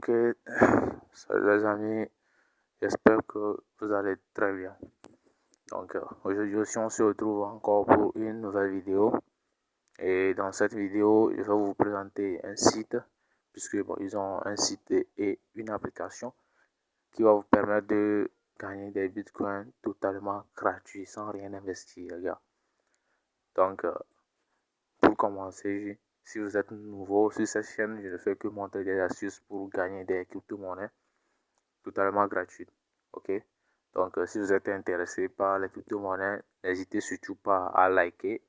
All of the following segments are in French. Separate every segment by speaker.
Speaker 1: Ok, salut les amis, j'espère que vous allez très bien. Aujourd'hui aussi on se retrouve encore pour une nouvelle vidéo. Et dans cette vidéo, je vais vous présenter un site, puisque bon, ils ont un site et une application qui va vous permettre de gagner des bitcoins totalement gratuits, sans rien investir, les gars. Donc, pour commencer, si vous êtes nouveau sur cette chaîne, je ne fais que montrer des astuces pour gagner des crypto-monnaies totalement gratuites. Ok, donc si vous êtes intéressé par les crypto-monnaies, n'hésitez surtout pas à liker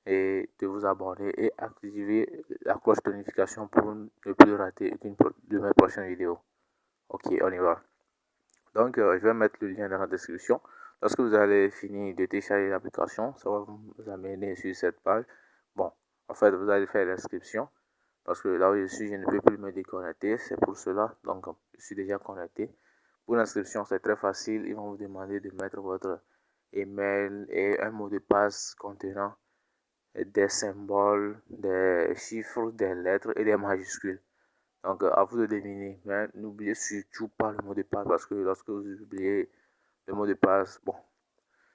Speaker 1: et de vous abonner et activer la cloche de notification pour ne plus rater une de mes prochaines vidéos. Ok, on y va. Donc je vais mettre le lien dans la description. Lorsque vous allez finir de télécharger l'application, ça va vous amener sur cette page. Bon, en fait, vous allez faire l'inscription parce que là où je suis, je ne peux plus me déconnecter. C'est pour cela. Donc, je suis déjà connecté. Pour l'inscription, c'est très facile. Ils vont vous demander de mettre votre email et un mot de passe contenant des symboles, des chiffres, des lettres et des majuscules. Donc, à vous de deviner. Mais n'oubliez surtout pas le mot de passe parce que lorsque vous oubliez le mot de passe, bon,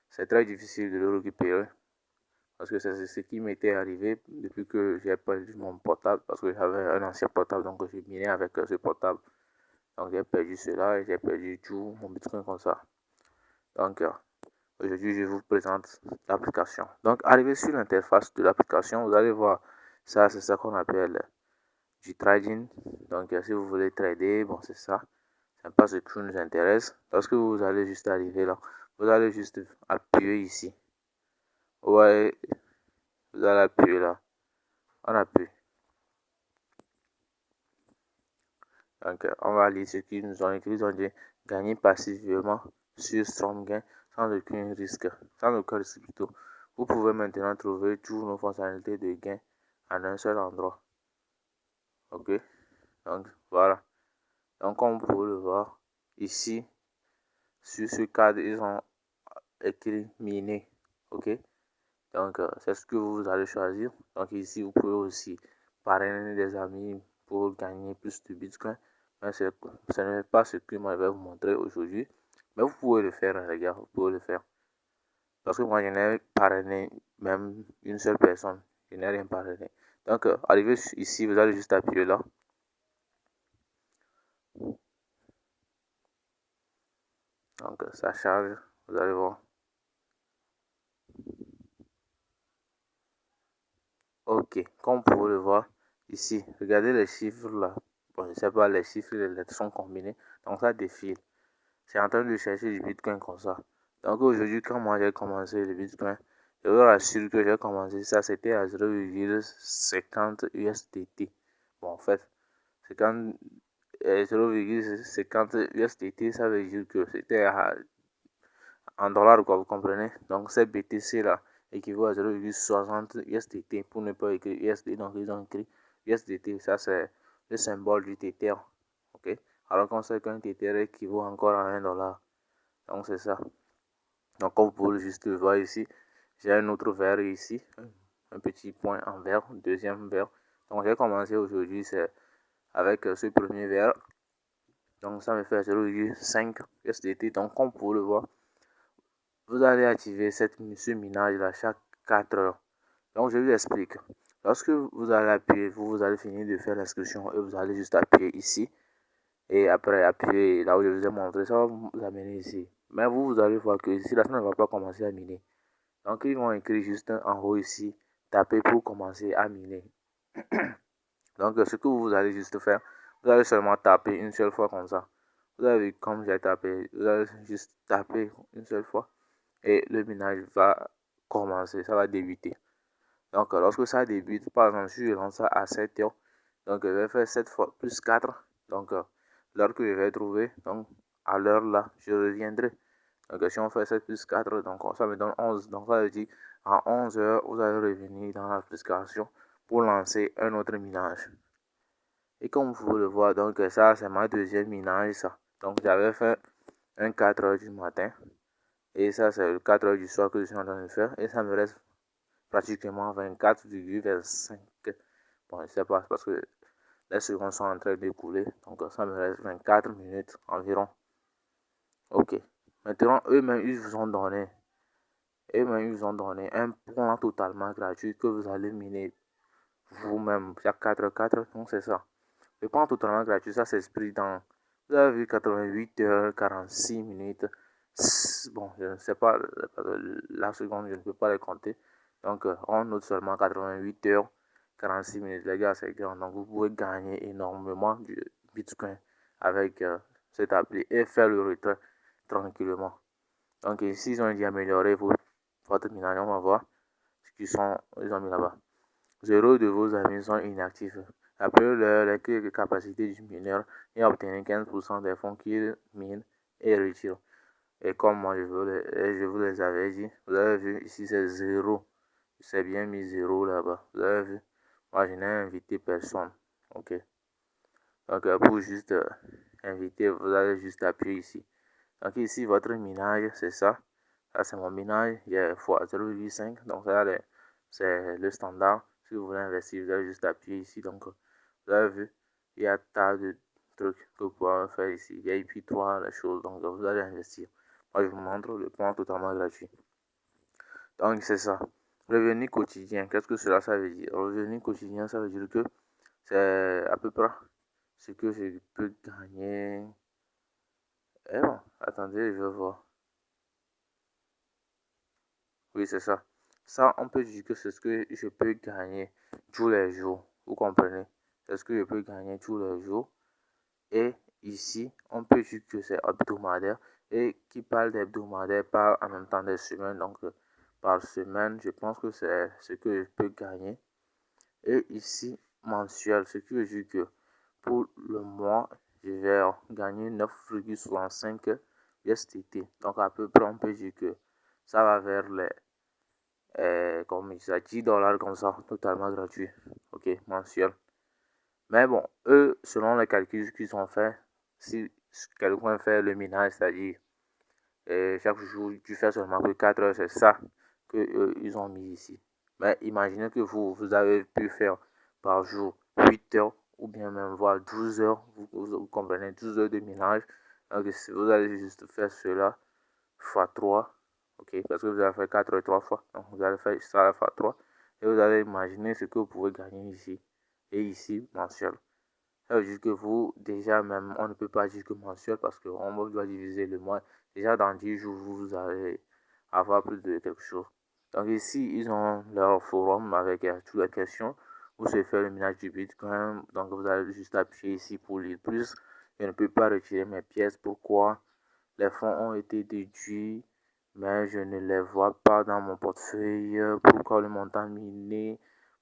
Speaker 1: c'est très difficile de le récupérer. Parce que c'est ce qui m'était arrivé depuis que j'ai perdu mon portable. Parce que j'avais un ancien portable, donc je minais avec ce portable. Donc j'ai perdu cela et j'ai perdu tout mon bitcoin comme ça. Donc aujourd'hui je vous présente l'application. Donc arrivé sur l'interface de l'application, vous allez voir ça, c'est ça qu'on appelle du trading. Donc si vous voulez trader, bon c'est ça. C'est pas ce qui nous intéresse. Lorsque vous allez juste arriver là, vous allez juste appuyer ici. Ouais, vous allez appuyer là. On appuie. Donc, on va lire ce qu'ils nous ont écrit. Ils ont dit gagner passivement sur StrongGain sans aucun risque. Sans aucun risque plutôt. Vous pouvez maintenant trouver toutes nos fonctionnalités de gain en un seul endroit. Ok. Donc, voilà. Donc, comme vous pouvez le voir, ici, sur ce cadre, ils ont écrit miner. Ok. Donc, c'est ce que vous allez choisir. Donc, ici, vous pouvez aussi parrainer des amis pour gagner plus de bitcoin. Mais ce n'est pas ce que moi je vais vous montrer aujourd'hui. Mais vous pouvez le faire, les gars. Vous pouvez le faire. Parce que moi, je n'ai parrainé même une seule personne. Je n'ai rien parrainé. Donc, arrivé ici, vous allez juste appuyer là. Donc, ça charge. Vous allez voir. Ok, comme vous pouvez le voir ici, regardez les chiffres là. Bon, je ne sais pas, les chiffres et les lettres sont combinés. Donc, ça défile. C'est en train de chercher du bitcoin comme ça. Donc aujourd'hui, quand moi j'ai commencé le bitcoin, je vous rassure que j'ai commencé ça, c'était à 0,50 USDT. Bon, en fait, 0,50 USDT, ça veut dire que c'était en dollars, quoi, vous comprenez? Donc, ces BTC là équivaut à 0,60 USDT pour ne pas écrire USD. Donc, ils ont écrit USDT, ça c'est le symbole du Tether. Ok? Alors qu'on sait qu'un Tether équivaut encore à 1 dollar. Donc c'est ça. Donc comme vous pouvez juste le voir ici, j'ai un autre verre ici, un petit point en vert, deuxième verre. Donc j'ai commencé aujourd'hui, c'est avec ce premier verre. Donc ça me fait 0,5 USDT. Donc comme vous pouvez le voir, vous allez activer ce minage là chaque 4 heures. Donc je vous explique. Lorsque vous allez appuyer, vous allez finir de faire l'inscription et vous allez juste appuyer ici. Et après appuyer là où je vous ai montré, ça va vous amener ici. Mais vous allez voir que ici, là, ça ne va pas commencer à miner. Donc, ils vont écrire juste en haut ici, taper pour commencer à miner. Donc, ce que vous allez juste faire, vous allez seulement taper une seule fois comme ça. Vous avez vu comme j'ai tapé, vous allez juste taper une seule fois et le minage va commencer, ça va débuter. Donc, lorsque ça débute, par exemple, si je lance ça à 7 heures, donc je vais faire 7 fois plus 4. Donc, l'heure que je vais trouver, donc à l'heure là, je reviendrai. Donc, si on fait 7 plus 4, donc ça me donne 11. Donc, ça veut dire à 11 heures, vous allez revenir dans l'application pour lancer un autre minage. Et comme vous pouvez le voir, donc ça, c'est ma deuxième minage, ça. Donc, j'avais fait un 4 heures du matin. Et ça, c'est le 4 heures du soir que je suis en train de faire. Et ça me reste pratiquement 24,25. Bon, je sais pas, parce que les secondes sont en train d'écouler. Donc, ça me reste 24 minutes environ. Ok. Maintenant, eux-mêmes, ils vous ont donné un plan totalement gratuit que vous allez miner vous-même. Il y a 4, donc c'est ça. Le plan totalement gratuit, ça s'exprime dans, vous avez vu, 88 heures, 46 minutes. Bon, je ne sais pas, la seconde, je ne peux pas les compter. Donc, on note seulement 88 heures, 46 minutes. Les gars, c'est grand. Donc, vous pouvez gagner énormément du Bitcoin avec cette appli et faire le retrait tranquillement. Donc, ici, ils ont dit améliorer votre minage. On va voir ce qu'ils ont mis là-bas. 0 de vos amis sont inactifs. Appelez-leur les capacités du mineur et obtenez 15% des fonds qu'il mine et retire. Et comme moi, je vous les avais dit, vous avez vu, ici c'est 0. C'est bien mis 0 là-bas. Vous avez vu, moi je n'ai invité personne. Ok. Donc pour juste inviter, vous allez juste appuyer ici. Donc ici, votre minage, c'est ça. Ça, c'est mon minage. Il y a fois 0,5. Donc ça, c'est le standard. Si vous voulez investir, vous allez juste appuyer ici. Donc, vous avez vu, il y a tas de trucs que vous pouvez faire ici. Il y a IP 3, les choses. Donc, vous allez investir. Moi, je vous montre le plan totalement gratuit. Donc, c'est ça. Revenu quotidien. Qu'est-ce que cela, ça veut dire? Revenu quotidien, ça veut dire que c'est à peu près ce que je peux gagner. Eh bon, attendez, je vais voir. Oui, c'est ça. Ça, on peut dire que c'est ce que je peux gagner tous les jours. Vous comprenez? C'est ce que je peux gagner tous les jours. Et ici, on peut dire que c'est hebdomadaire. Et qui parle d'hebdomadaire parle en même temps des semaines. Donc, par semaine, je pense que c'est ce que je peux gagner. Et ici, mensuel, ce qui veut dire que pour le mois, je vais gagner 9,65 USDT. Donc, à peu près, on peut dire que ça va vers les comme il s'agit 10 dollars comme ça, totalement gratuit, ok, mensuel. Mais bon, eux, selon les calculs qu'ils ont fait, si quelqu'un fait le minage, c'est-à-dire chaque jour tu fais seulement que 4 heures, c'est ça que ils ont mis ici. Mais imaginez que vous avez pu faire par jour 8 heures ou bien même voir 12 heures, vous comprenez, 12 heures de minage. Donc si vous allez juste faire cela fois 3, ok, parce que vous avez fait 4 3 fois, donc vous allez faire ça fois 3 et vous allez imaginer ce que vous pouvez gagner ici et ici mensuel. Ça veut dire que vous, déjà même, on ne peut pas dire que mensuel parce qu'on doit diviser le mois. Déjà dans 10 jours, vous allez avoir plus de quelque chose. Donc ici, ils ont leur forum avec toutes les questions. Vous savez faire le minage du Bitcoin. Donc vous allez juste appuyer ici pour lire plus. Je ne peux pas retirer mes pièces. Pourquoi? Les fonds ont été déduits, mais je ne les vois pas dans mon portefeuille. Pourquoi le montant miné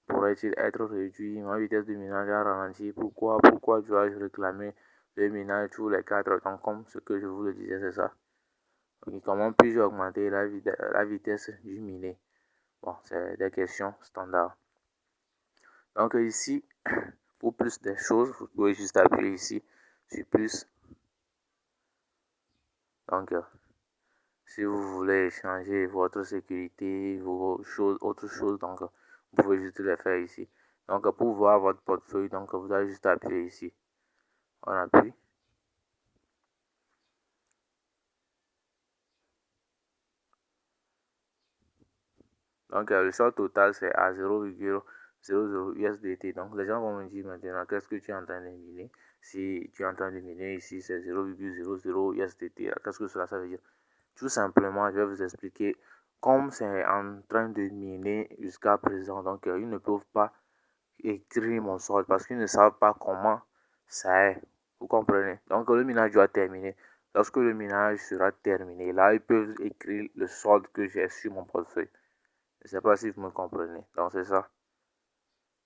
Speaker 1: pourrait-il être réduit? Ma vitesse de minage a ralenti. Pourquoi dois-je réclamer le minage tous les 4 temps comme ce que je vous le disais, c'est ça. Okay, comment puis-je augmenter la vitesse du miné? Bon, c'est des questions standards. Donc ici, pour plus de choses, vous pouvez juste appuyer ici sur plus. Donc, si vous voulez changer votre sécurité, vos choses, autre chose, donc vous pouvez juste le faire ici. Donc pour voir votre portefeuille, donc vous allez juste appuyer ici. On appuie. Donc le solde total c'est à 0,00 USDT. Donc les gens vont me dire maintenant qu'est-ce que tu es en train de miner. Si tu es en train de miner ici c'est 0,00 USDT. Qu'est-ce que cela ça veut dire? Tout simplement, je vais vous expliquer comme c'est en train de miner jusqu'à présent. Donc ils ne peuvent pas écrire mon solde parce qu'ils ne savent pas comment ça est. Vous comprenez? Donc le minage doit terminer. Lorsque le minage sera terminé, là, ils peuvent écrire le solde que j'ai sur mon portefeuille. Je ne sais pas si vous me comprenez. Donc c'est ça.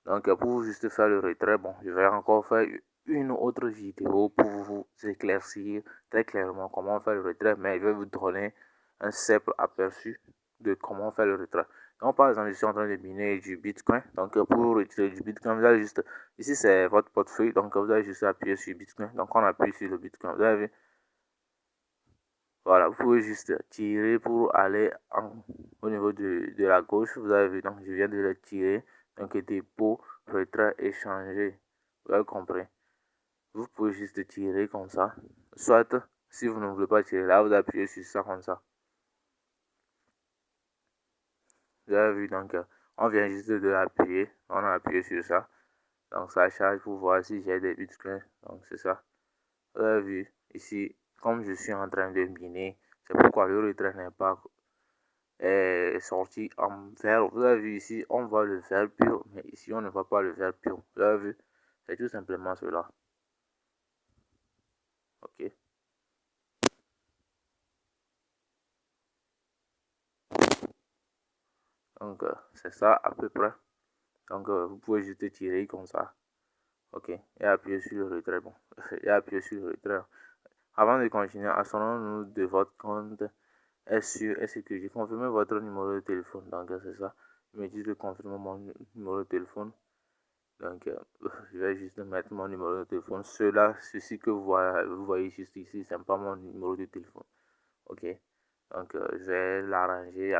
Speaker 1: Donc pour juste faire le retrait, bon, je vais encore faire une autre vidéo pour vous éclaircir très clairement comment faire le retrait. Mais je vais vous donner un simple aperçu de comment faire le retrait. Donc par exemple, je suis en train de miner du Bitcoin. Donc pour retirer du Bitcoin, vous allez juste, ici c'est votre portefeuille. Donc vous allez juste appuyer sur Bitcoin. Donc on appuie sur le Bitcoin. Vous avez vu? Voilà, vous pouvez juste tirer pour aller au niveau de la gauche. Vous avez vu, donc je viens de le tirer. Donc dépôt, retrait, échanger. Vous avez compris. Vous pouvez juste tirer comme ça. Soit, si vous ne voulez pas tirer là, vous appuyez sur ça comme ça. Vous avez vu, donc, on vient juste de l'appuyer. On a appuyé sur ça. Donc, ça charge pour voir si j'ai des bitcoins. Donc, c'est ça. Vous avez vu, ici, comme je suis en train de miner, c'est pourquoi le retrait n'est pas sorti en vert. Vous avez vu ici, on voit le vert pur, mais ici, on ne voit pas le vert pur. Vous avez vu, c'est tout simplement cela. Ok. Donc, c'est ça à peu près. Donc, vous pouvez juste tirer comme ça. Ok. Et appuyer sur le retrait. Bon. Et appuyer sur le retrait. Avant de continuer, assurons-nous de votre compte est sûr et sécurisé. Confirmez votre numéro de téléphone. Donc, c'est ça. Il me dit de confirmer mon numéro de téléphone. Donc, je vais juste mettre mon numéro de téléphone. Ceci que vous voyez juste ici, c'est pas mon numéro de téléphone. Ok. Donc, je vais l'arranger.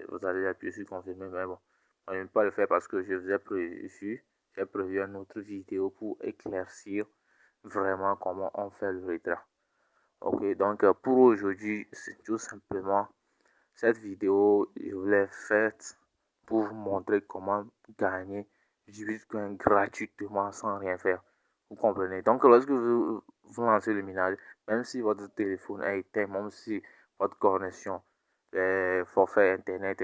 Speaker 1: Vous allez appuyer sur confirmer. Mais bon, je ne vais pas le faire parce que je vous ai prévu. J'ai prévu une autre vidéo pour éclaircir vraiment comment on fait le retrait. Ok, donc pour aujourd'hui, c'est tout simplement cette vidéo, je vous l'ai faite pour vous montrer comment gagner du Bitcoin gratuitement sans rien faire. Vous comprenez? Donc lorsque vous lancez le minage, même si votre téléphone est éteint, même si votre connexion forfait internet,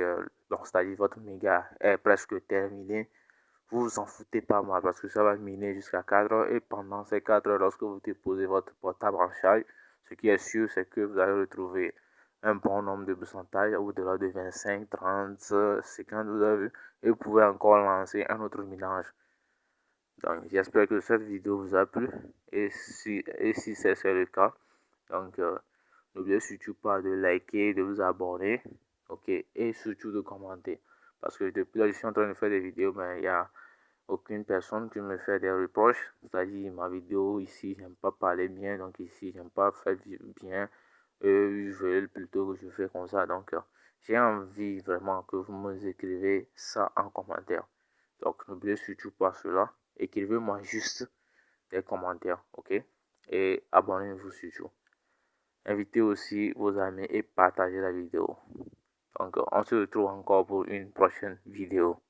Speaker 1: donc c'est-à-dire votre méga est presque terminé, vous vous en foutez pas mal parce que ça va miner jusqu'à 4 heures et pendant ces 4 heures, lorsque vous déposez votre portable en charge, ce qui est sûr, c'est que vous allez retrouver un bon nombre de pourcentages au-delà de 25, 30, 50, vous avez vu, et vous pouvez encore lancer un autre minage. Donc, j'espère que cette vidéo vous a plu et si c'est le cas, donc n'oubliez surtout pas de liker, de vous abonner, ok, et surtout de commenter. Parce que depuis là, je suis en train de faire des vidéos, mais il y a aucune personne qui me fait des reproches. C'est-à-dire, ma vidéo ici, j'aime pas parler bien, donc ici, j'aime pas faire bien. Je veux plutôt que je fais comme ça. Donc, j'ai envie vraiment que vous me écrivez ça en commentaire. Donc, n'oubliez surtout pas cela. Écrivez-moi juste des commentaires, ok? Et abonnez-vous surtout. Invitez aussi vos amis et partagez la vidéo. Donc, on se retrouve encore pour une prochaine vidéo.